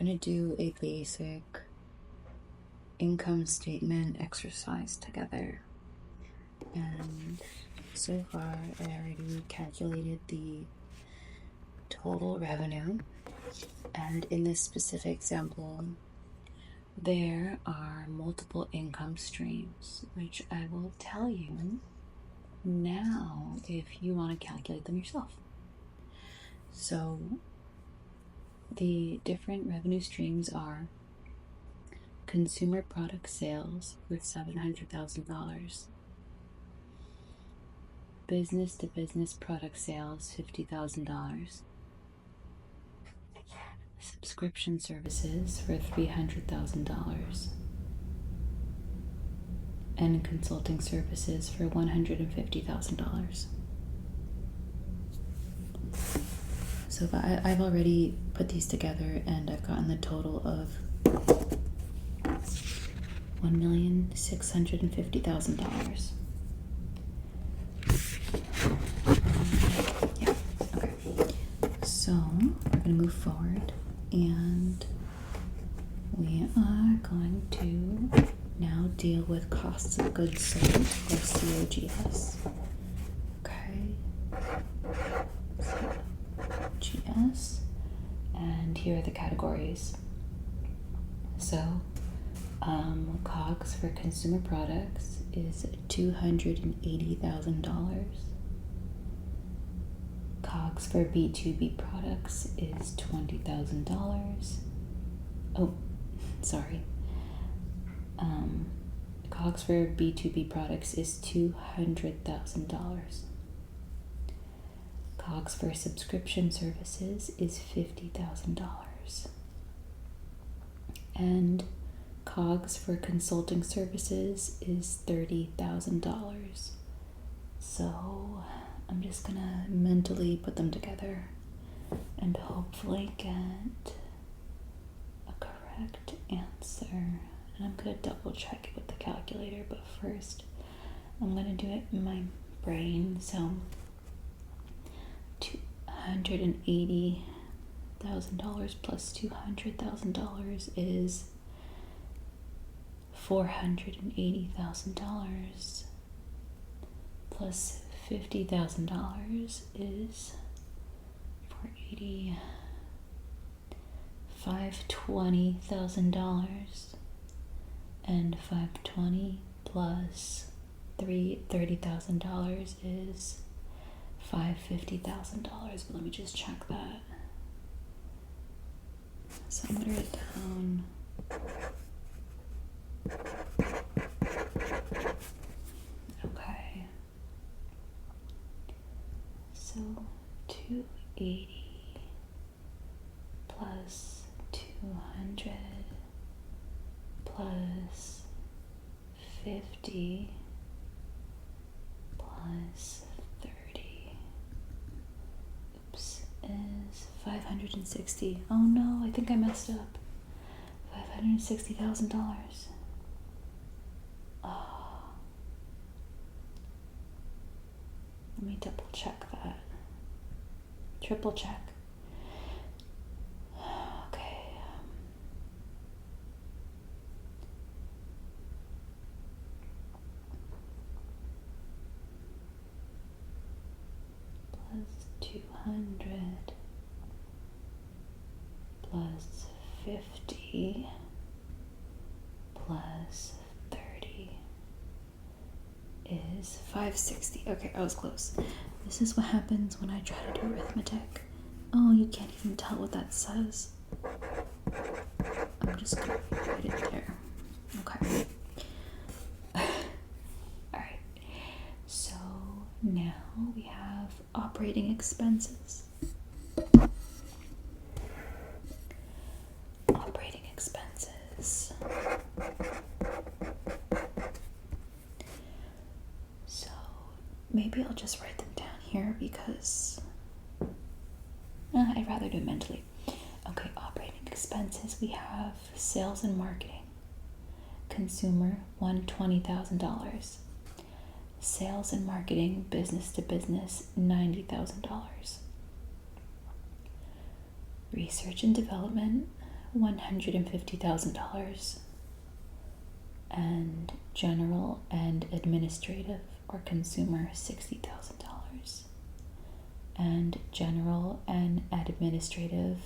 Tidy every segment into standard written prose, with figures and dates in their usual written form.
going to do a basic income statement exercise together. And so far, I already calculated the total revenue. And in this specific example, there are multiple income streams, which I will tell you now if you want to calculate them yourself. So the different revenue streams are consumer product sales for $700,000, business to business product sales $50,000, subscription services for $300,000, and consulting services for $150,000. So I've already put these together and I've gotten the total of $1,650,000. Yeah, okay. So we're going to move forward and we are going to now deal with costs of goods sold, or COGS. Okay. COGS. And here are the categories. So, COGS for consumer products is $280,000. COGS for B2B products is $20,000. Oh, sorry. COGS for B2B products is $200,000. COGS for subscription services is $50,000. And COGS for consulting services is $30,000. So I'm just gonna mentally put them together and hopefully get a correct answer. And I'm gonna double check it with the calculator, but first I'm gonna do it in my brain. So $280,000 plus $200,000 is $480,000 plus $50,000 is $480, $520,000, and $520 plus $30,000 is $550,000. But let me just check that. So I'm gonna write down okay. So 280 plus 200 plus 50 plus 30 is 560. Oh no, I think I messed up. $560,000. Oh. Let me double check that. Triple check. Okay. Plus 200 plus 50 plus 30 is 560. Okay, I was close. This is what happens when I try to do arithmetic. Oh, you can't even tell what that says. I'm just gonna write it there. Okay. Alright. So now we have operating expenses. Operating expenses. So maybe I'll just write them down here because I'd rather do it mentally. Okay, operating expenses. We have sales and marketing. Consumer, $120,000. Sales and marketing, business to business, $90,000. Research and development, $150,000, and general and administrative or consumer $60,000, and general and administrative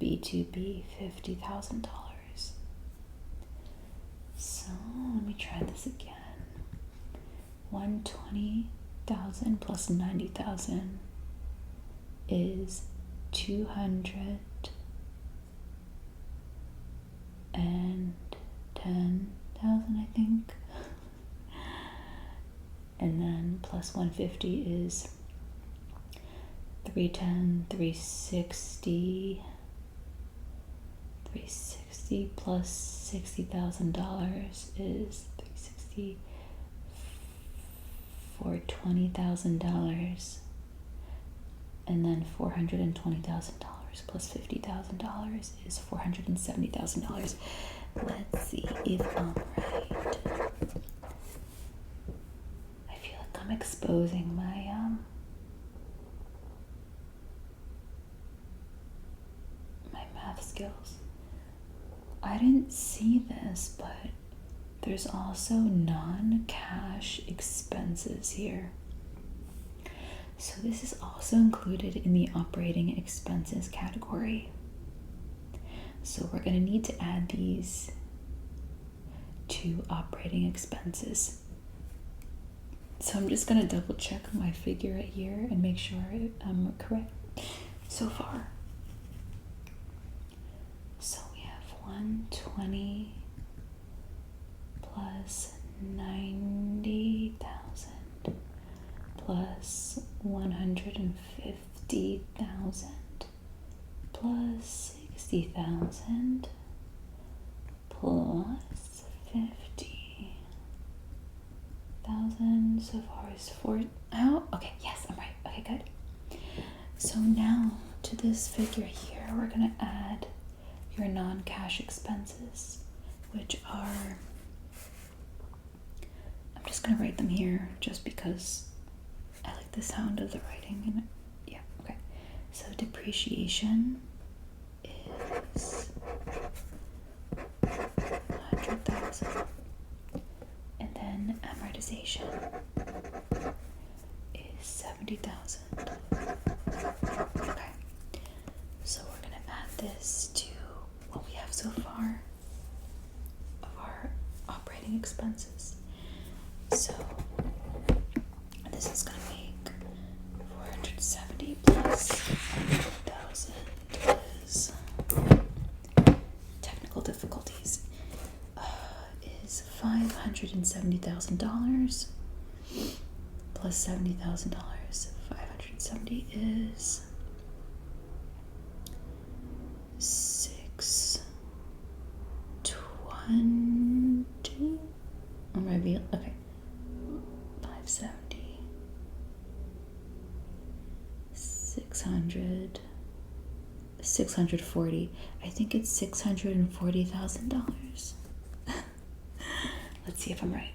B2B $50,000. So let me try this again. 120,000 plus 90,000 is 210,000, I think. And then plus 150 is 310, 360 plus $60,000 is 360 for $20,000, and then $420,000 plus $50,000 is $470,000. Let's see if I'm right. I feel like I'm exposing my my math skills. I didn't see this, but there's also non-cash expenses here. So this is also included in the operating expenses category. So we're going to need to add these to operating expenses. So I'm just going to double check my figure right here and make sure I'm correct so far. So we have 120 plus 90,000 plus 150,000 plus 60,000 plus 50,000 so far is 4. Oh, okay, yes, I'm right. Okay, good. So now to this figure here, we're gonna add your non-cash expenses, which are, I'm just gonna write them here just because I like the sound of the writing. And yeah, okay. So depreciation is 100,000, and then amortization is 70,000. Okay, so we're gonna add this to what we have so far of our operating expenses. So this is gonna make 470 plus 100,000 is technical difficulties. Is $570,000 plus $70,000. 570 is 620. Or maybe okay. 570. 600. 640. I think it's $640,000. Let's see if I'm right.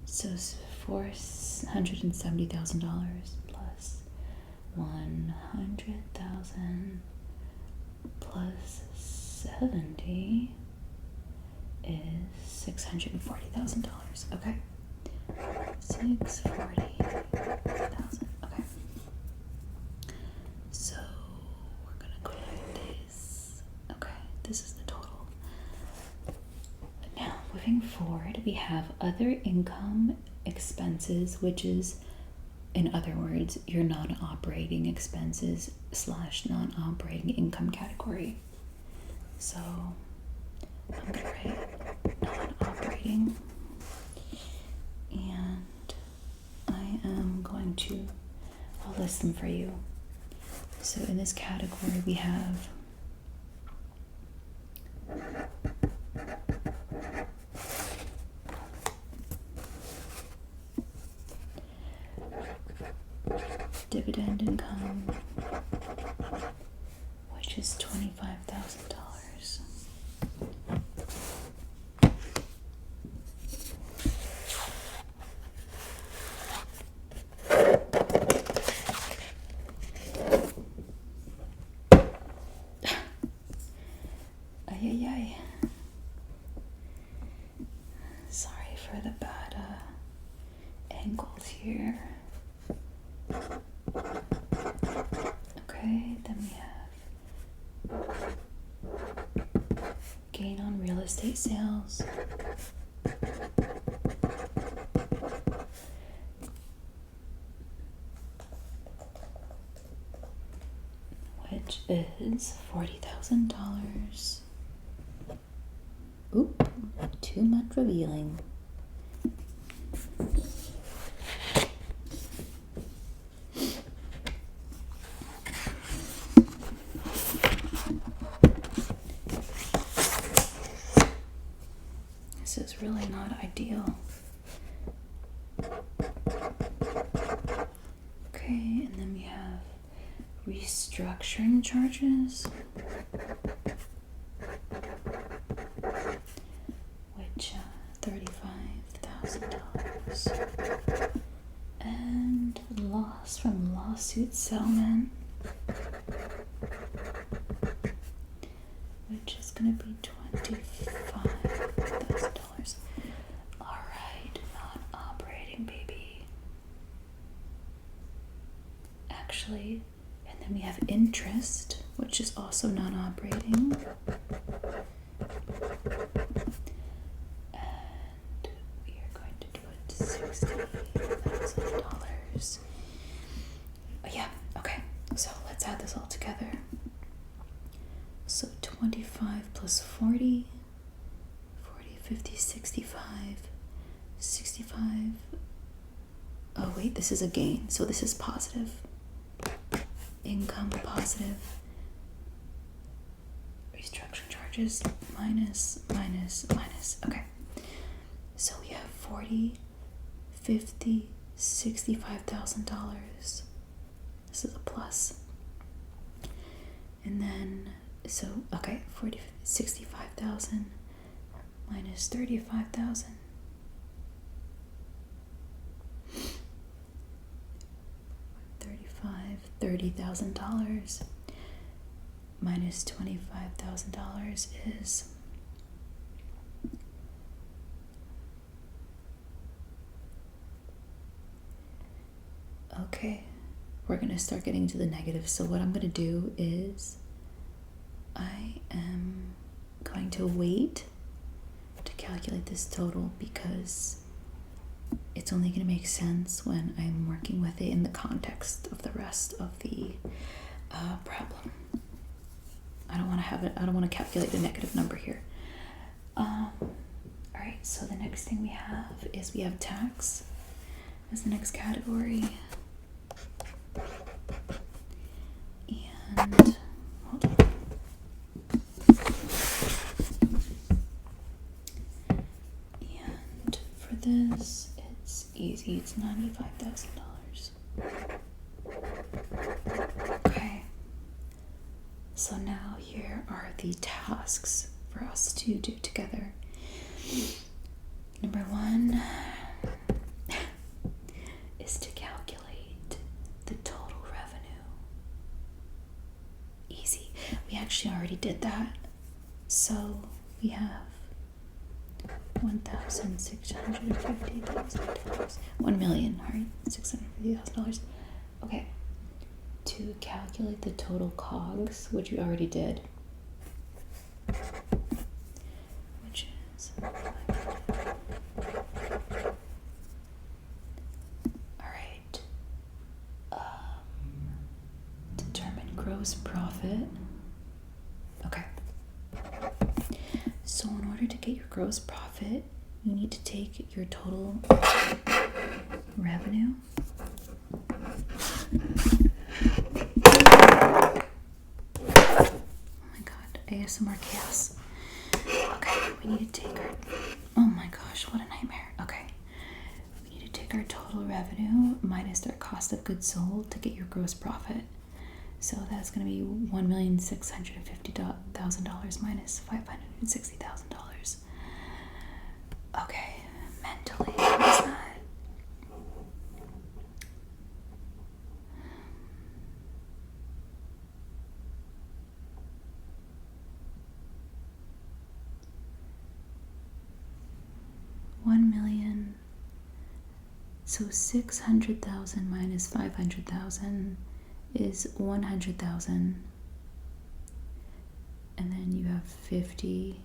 So $470,000 plus 100,000 plus 70 is $640,000. Okay. 640,000. Okay. So we're gonna go like this. Okay, this is the total. Now, moving forward, we have other income expenses, which is, in other words, your non-operating expenses / non-operating income category. So I'm gonna write non-operating, and I am going to, I'll list them for you. So in this category we have dividend income, which is $25,000. angled here. Okay, then we have gain on real estate sales. Which is $40,000. Oop, too much revealing. This is really not ideal. Okay, and then we have restructuring charges, which $35,000, and loss from lawsuit settlement, which is going to be $25,000. All right, non-operating, baby. Actually, and then we have interest, which is also non-operating. And we are going to do it $60,000. Yeah, okay. So let's add this all together. So 25 plus 40, 50, 65, 65. Oh wait, this is a gain, so this is positive. Income positive. Restructuring charges minus. Okay. So we have $40, $50, $65,000. This is a plus. And then, so, okay, 40, 65,000 minus 35,000. $30,000 minus $25,000 is okay. We're gonna start getting to the negative. So what I'm gonna do is I am going to wait to calculate this total because it's only going to make sense when I'm working with it in the context of the rest of the problem. I don't want to calculate a negative number here. All right, so the next thing we have is we have tax as the next category. And hold on. And for this, it's easy. It's $95,000. Okay. So now here are the tasks for us to do together. Number one is to calculate the total revenue. Easy. We actually already did that. So we have $1,650,000. $1,650,000. Okay. To calculate the total COGS, which we already did, which is alright. Determine gross profit. Okay. So in order to get your gross profit, you need to take your total revenue ASMR chaos. Okay, we need to take our, oh my gosh, what a nightmare. Okay, we need to take our total revenue minus our cost of goods sold to get your gross profit. So that's going to be $1,650,000 minus $560,000. Okay, mentally, what is that? So 600,000 minus 500,000 is 100,000. And then you have 50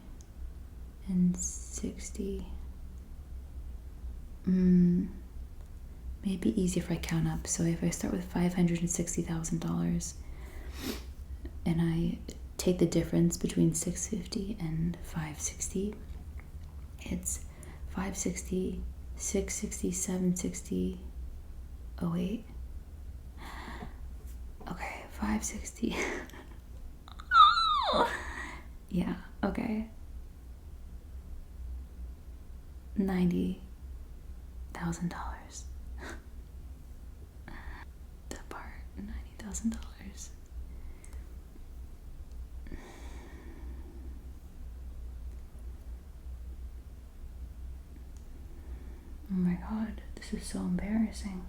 and 60. Maybe easier if I count up. So if I start with $560,000 and I take the difference between 650 and 560, it's 560, 660, 760. Oh wait. Okay, 560. Yeah, okay. $90,000. That part, $90,000. Oh my god, this is so embarrassing.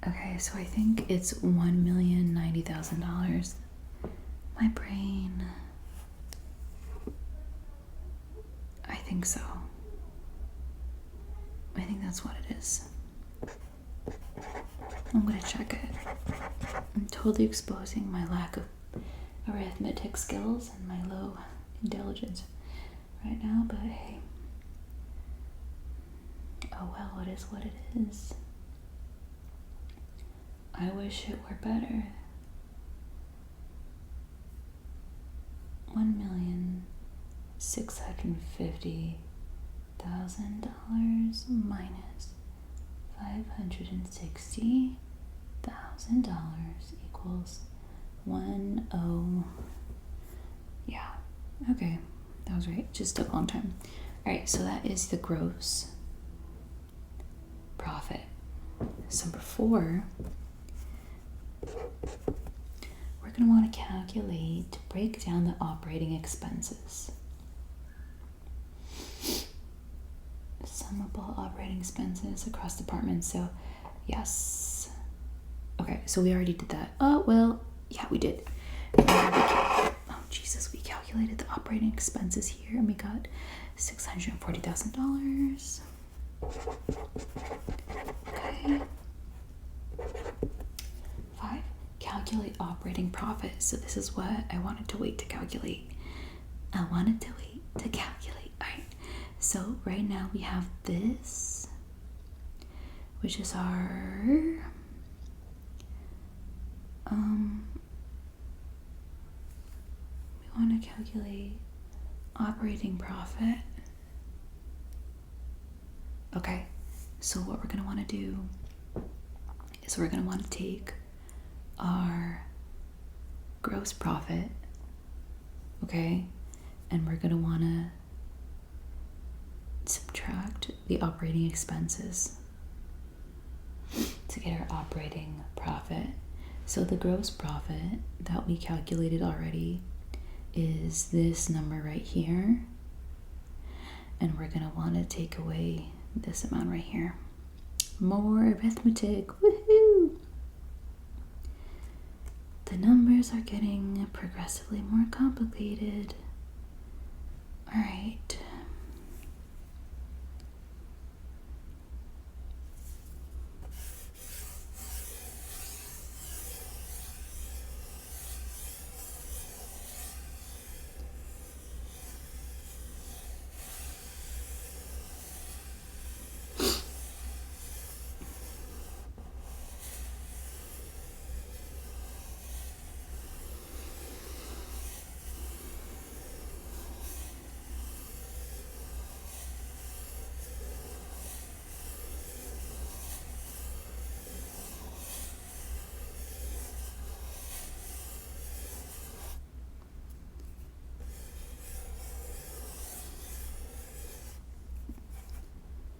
Okay, so I think it's $1,090,000. My brain. I think so. I think that's what it is. I'm gonna check it. I'm totally exposing my lack of arithmetic skills and my low intelligence right now, but hey. Oh well, it is what it is. I wish it were better. $1,650,000 minus $560,000 equals 10. Yeah, okay, that was right. Just took a long time. All right, so that is the gross profit. So before, we're going to want to calculate, break down the operating expenses. Summable operating expenses across departments. So, yes. Okay, so we already did that. Oh, well, yeah, we did. Oh, Jesus, we calculated the operating expenses here and we got $640,000. Okay. 5. Calculate operating profit. So this is what I wanted to wait to calculate. All right. So right now we have this, which is our we want to calculate operating profit. Okay, so what we're going to want to do is we're going to want to take our gross profit, okay, and we're going to want to subtract the operating expenses to get our operating profit. So the gross profit that we calculated already is this number right here, and we're going to want to take away this amount right here. More arithmetic, woohoo! The numbers are getting progressively more complicated. All right.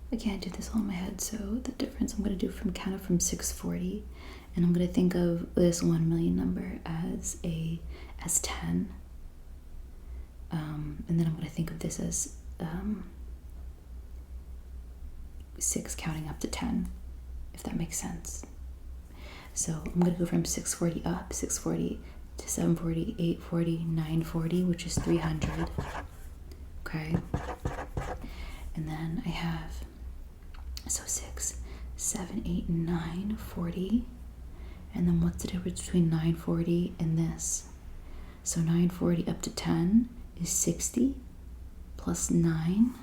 I can't do this all in my head, so the difference I'm going to do from 640, and I'm going to think of this 1 million number as 10, and then I'm going to think of this as 6 counting up to 10, if that makes sense. So I'm gonna go from 640 up, 640 to 740, 840, 940, which is 300. Okay. And then I have, so 6, 7, 8, 9, 40. And then what's the difference between 940 and this? So 940 up to 10 is 60, plus 9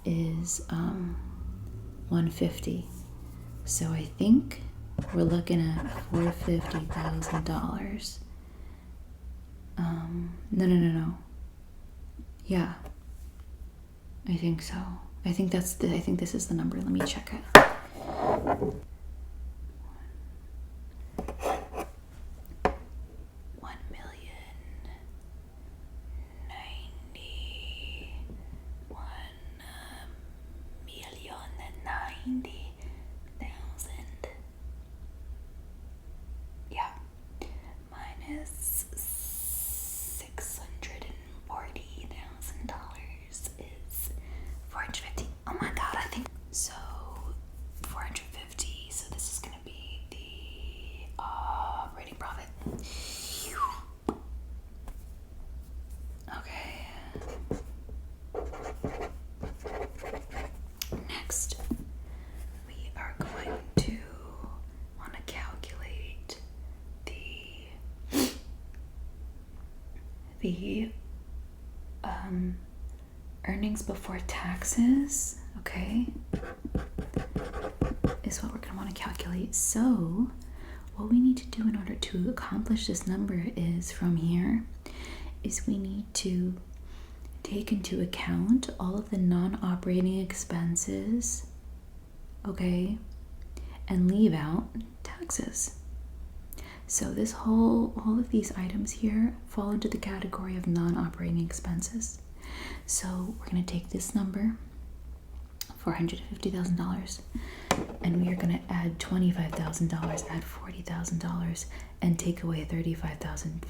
is 150. So I think we're looking at $450,000. No. Yeah, I think so. I think this is the number. Let me check it. The earnings before taxes, okay, is what we're going to want to calculate. So what we need to do in order to accomplish this number is from here is we need to take into account all of the non-operating expenses, okay, and leave out taxes. So this all of these items here fall into the category of non-operating expenses. So we're going to take this number, $450,000, and we are going to add $25,000, add $40,000, and take away $35,000,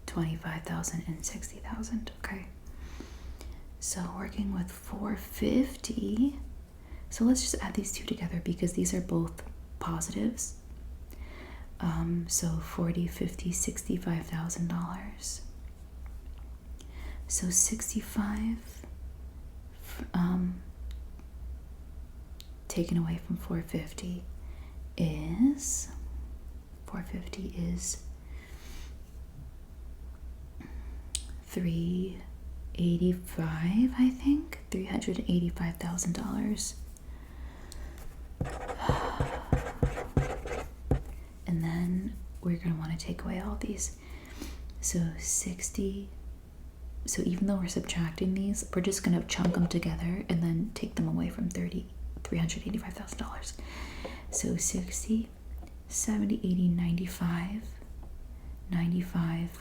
$25,000, and $60,000. Okay. So working with 450. So let's just add these two together because these are both positives. So 40, 50, $65,000. So 65 taken away from 450 is 385, I think. $385,000. And then we're going to want to take away all these. So 60. So even though we're subtracting these, we're just going to chunk them together and then take them away from $385,000. So 60, 70, 80, 95, 105,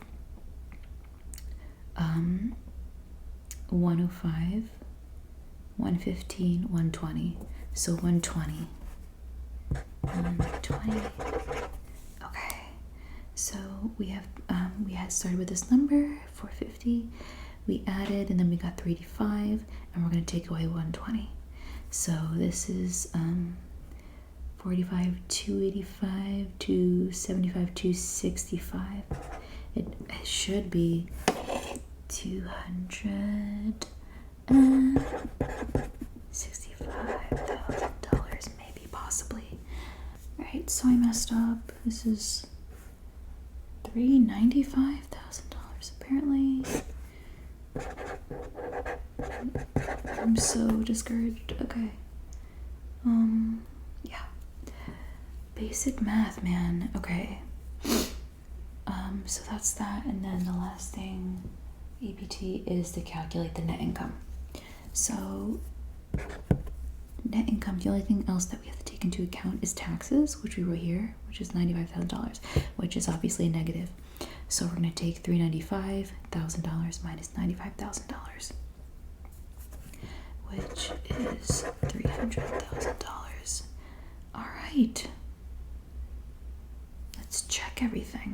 115, 120. So 120. Okay, so we had started with this number 450, we added, and then we got 385, and we're going to take away 120. So this is 45, 285, 275, 265. It should be $265,000, maybe, possibly. Right, so I messed up. This is $395,000 apparently. I'm so discouraged. Okay. Yeah. Basic math, man. Okay. So that's that, and then the last thing, EBT, is to calculate the net income. So net income, the only thing else that we have to take into account is taxes, which we wrote here, which is $95,000, which is obviously a negative. So we're going to take $395,000 minus $95,000, which is $300,000. All right. Let's check everything.